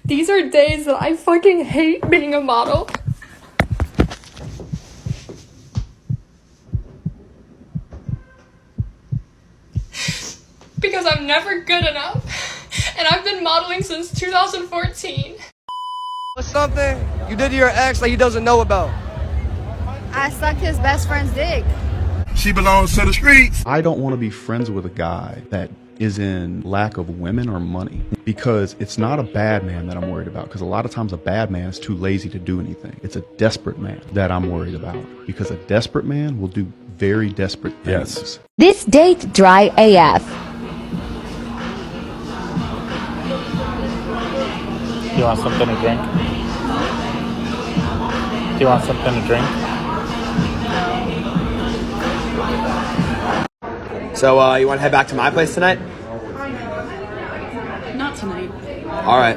These are days that I fucking hate being a model. Because I'm never good enough. And I've been modeling since 2014. What's something you did to your ex that he doesn't know about? I sucked his best friend's dick. She belongs to the streets. I don't want to be friends with a guy that is in lack of women or money, because it's not a bad man that I'm worried about, because a lot of times a bad man is too lazy to do anything. It's a desperate man that I'm worried about, because a desperate man will do very desperate things. Yes. This date dry AF. Do you want something to drink? Do you want something to drink? So, you want to head back to my place tonight? Not tonight. All right.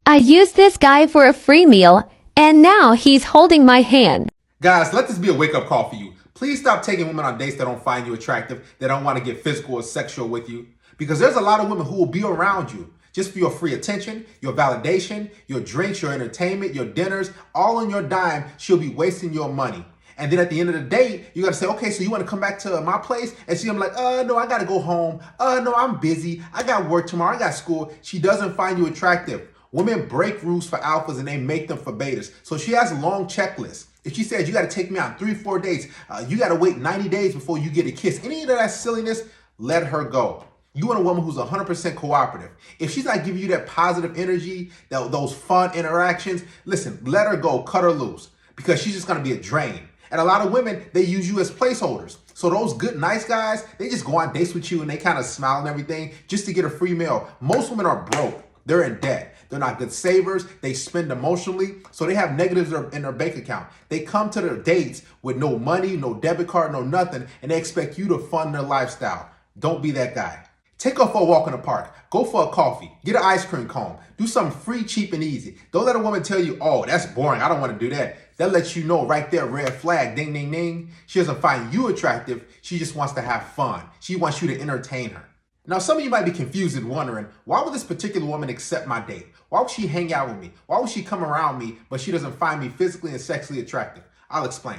I used this guy for a free meal, and now he's holding my hand. Guys, let this be a wake-up call for you. Please stop taking women on dates that don't find you attractive, that don't want to get physical or sexual with you. Because there's a lot of women who will be around you just for your free attention, your validation, your drinks, your entertainment, your dinners, all on your dime. She'll be wasting your money. And then at the end of the day, you got to say, okay, so you want to come back to my place? And she's like, no, I got to go home. No, I'm busy. I got work tomorrow. I got school. She doesn't find you attractive. Women break rules for alphas and they make them for betas. So she has a long checklist. If she says you got to take me on 3-4 dates, you got to wait 90 days before you get a kiss, any of that silliness, let her go. You want a woman who's 100% cooperative. If she's not giving you that positive energy, those fun interactions, listen, let her go, cut her loose, because she's just going to be a drain. And a lot of women, they use you as placeholders. So those good, nice guys, they just go on dates with you and they kind of smile and everything just to get a free meal. Most women are broke. They're in debt. They're not good savers. They spend emotionally. So they have negatives in their bank account. They come to their dates with no money, no debit card, no nothing, and they expect you to fund their lifestyle. Don't be that guy. Take her for a walk in the park. Go for a coffee. Get an ice cream cone. Do something free, cheap, and easy. Don't let a woman tell you, oh, that's boring. I don't want to do that. That lets you know right there, red flag, ding, ding, ding. She doesn't find you attractive. She just wants to have fun. She wants you to entertain her. Now, some of you might be confused and wondering, why would this particular woman accept my date? Why would she hang out with me? Why would she come around me, but she doesn't find me physically and sexually attractive? I'll explain.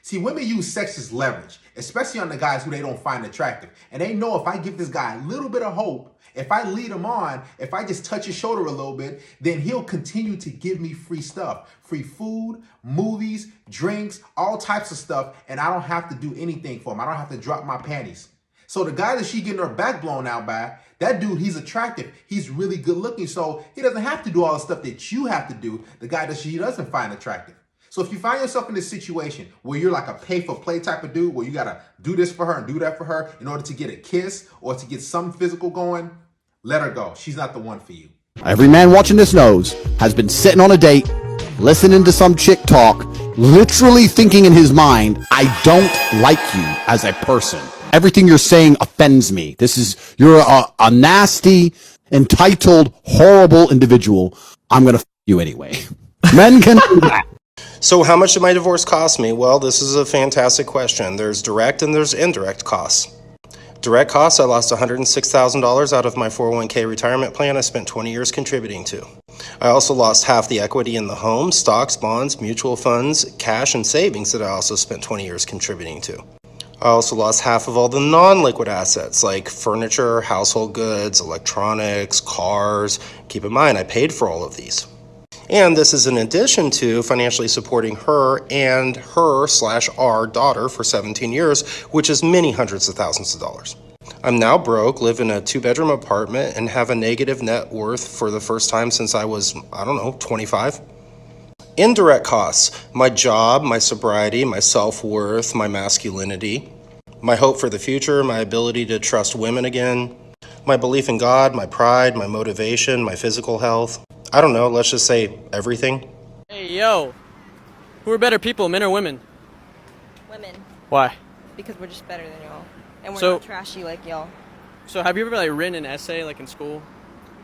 See, women use sex as leverage, especially on the guys who they don't find attractive. And they know if I give this guy a little bit of hope, if I lead him on, if I just touch his shoulder a little bit, then he'll continue to give me free stuff. Free food, movies, drinks, all types of stuff. And I don't have to do anything for him. I don't have to drop my panties. So the guy that she getting her back blown out by, that dude, he's attractive. He's really good looking. So he doesn't have to do all the stuff that you have to do, the guy that she doesn't find attractive. So if you find yourself in this situation where you're like a pay for play type of dude, where you got to do this for her and do that for her in order to get a kiss or to get some physical going, let her go. She's not the one for you. Every man watching this knows has been sitting on a date, listening to some chick talk, literally thinking in his mind, I don't like you as a person. Everything you're saying offends me. You're a nasty, entitled, horrible individual. I'm going to you anyway. Men can do that. So how much did my divorce cost me? Well, this is a fantastic question. There's direct and there's indirect costs. Direct costs, I lost $106,000 out of my 401k retirement plan I spent 20 years contributing to. I also lost half the equity in the home, stocks, bonds, mutual funds, cash, and savings that I also spent 20 years contributing to. I also lost half of all the non-liquid assets like furniture, household goods, electronics, cars. Keep in mind, I paid for all of these. And this is in addition to financially supporting her and her/our daughter for 17 years, which is many hundreds of thousands of dollars. I'm now broke, live in a 2-bedroom apartment, and have a negative net worth for the first time since I was, 25. Indirect costs: my job, my sobriety, my self-worth, my masculinity, my hope for the future, my ability to trust women again, my belief in God, my pride, my motivation, my physical health. I don't know, let's just say everything. Hey, yo. Who are better people, men or women? Women. Why? Because we're just better than y'all. And we're So- not trashy like y'all. So have you ever written an essay in school?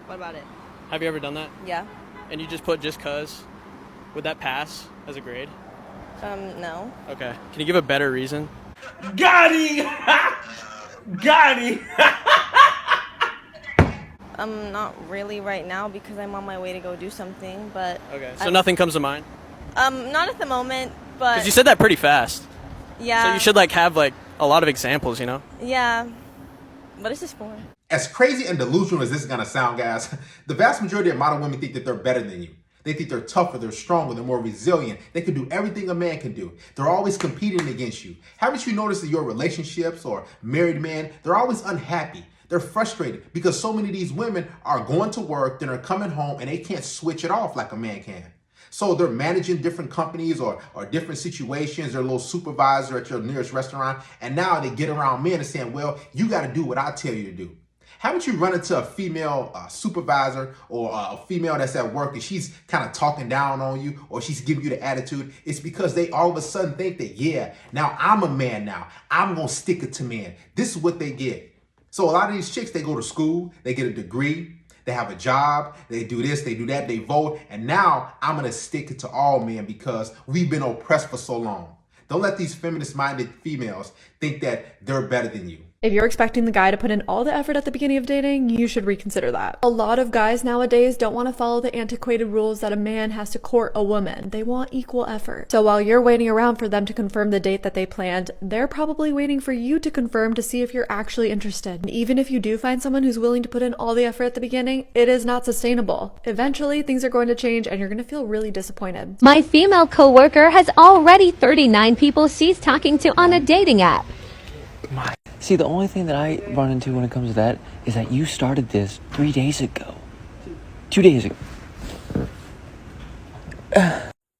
What about it? Have you ever done that? Yeah. And you just put just cuz? Would that pass as a grade? No. Okay. Can you give a better reason? Got him! Got him! Not really right now because I'm on my way to go do something, but... Okay, so nothing comes to mind? Not at the moment, but... Because you said that pretty fast. Yeah. So you should, like, have, like, a lot of examples, you know? Yeah. What is this for? As crazy and delusional as this is going to sound, guys, the vast majority of modern women think that they're better than you. They think they're tougher, they're stronger, they're more resilient. They can do everything a man can do. They're always competing against you. Haven't you noticed that your relationships or married men, they're always unhappy. They're frustrated because so many of these women are going to work, then are coming home, and they can't switch it off like a man can. So they're managing different companies or different situations. They're a little supervisor at your nearest restaurant. And now they get around men and saying, well, you got to do what I tell you to do. Haven't you run into a female supervisor or a female that's at work and she's kind of talking down on you or she's giving you the attitude? It's because they all of a sudden think that, yeah, now I'm a man now. I'm going to stick it to men. This is what they get. So a lot of these chicks, they go to school, they get a degree, they have a job, they do this, they do that, they vote. And now I'm going to stick it to all men because we've been oppressed for so long. Don't let these feminist-minded females think that they're better than you. If you're expecting the guy to put in all the effort at the beginning of dating, you should reconsider that. A lot of guys nowadays don't want to follow the antiquated rules that a man has to court a woman. They want equal effort. So while you're waiting around for them to confirm the date that they planned, they're probably waiting for you to confirm to see if you're actually interested. And even if you do find someone who's willing to put in all the effort at the beginning, it is not sustainable. Eventually, things are going to change and you're going to feel really disappointed. My female coworker has already 39 people she's talking to on a dating app. See, the only thing that I run into when it comes to that is that you started this 3 days ago. 2 days ago.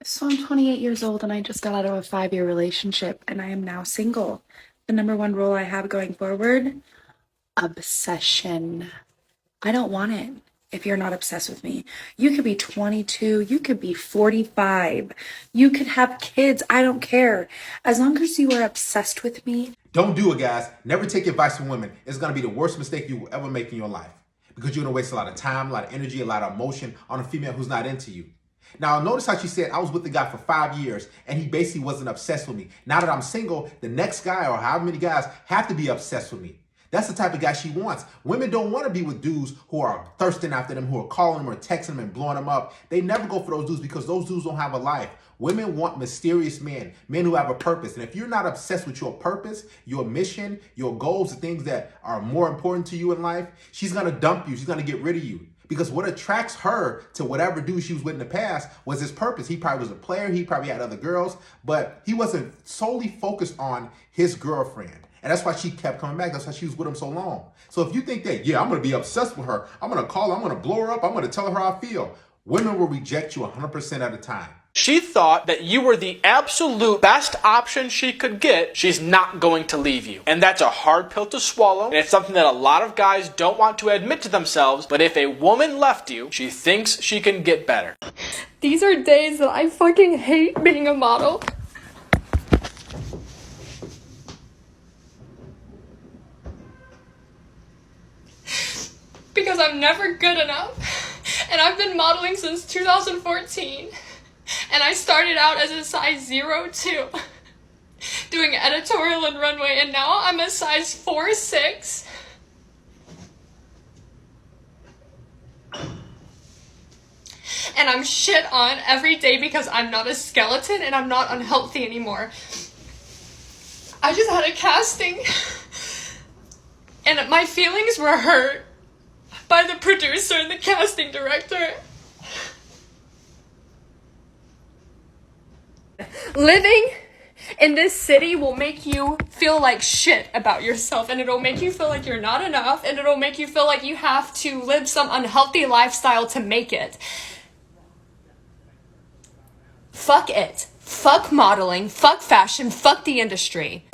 So I'm 28 years old and I just got out of a 5-year relationship and I am now single. The number one rule I have going forward, obsession. I don't want it if you're not obsessed with me. You could be 22, you could be 45, you could have kids, I don't care. As long as you are obsessed with me. Don't do it, guys. Never take advice from women. It's going to be the worst mistake you will ever make in your life because you're going to waste a lot of time, a lot of energy, a lot of emotion on a female who's not into you. Now, notice how she said, I was with the guy for 5 years and he basically wasn't obsessed with me. Now that I'm single, the next guy or however many guys have to be obsessed with me. That's the type of guy she wants. Women don't want to be with dudes who are thirsting after them, who are calling them or texting them and blowing them up. They never go for those dudes because those dudes don't have a life. Women want mysterious men, men who have a purpose. And if you're not obsessed with your purpose, your mission, your goals, the things that are more important to you in life, she's going to dump you. She's going to get rid of you. Because what attracts her to whatever dude she was with in the past was his purpose. He probably was a player. He probably had other girls, but he wasn't solely focused on his girlfriend. And that's why she kept coming back. That's why she was with him so long. So if you think that, yeah, I'm going to be obsessed with her, I'm going to call her, I'm going to blow her up, I'm going to tell her how I feel, women will reject you 100% at a time. She thought that you were the absolute best option she could get. She's not going to leave you. And that's a hard pill to swallow. And it's something that a lot of guys don't want to admit to themselves. But if a woman left you, she thinks she can get better. These are days that I fucking hate being a model. Because I'm never good enough. And I've been modeling since 2014. And I started out as a size 02, doing editorial and runway, and now I'm a size 4'6". And I'm shit on every day because I'm not a skeleton and I'm not unhealthy anymore. I just had a casting, and my feelings were hurt by the producer and the casting director. Living in this city will make you feel like shit about yourself, and it'll make you feel like you're not enough, and it'll make you feel like you have to live some unhealthy lifestyle to make it. Fuck it. Fuck modeling. Fuck fashion. Fuck the industry.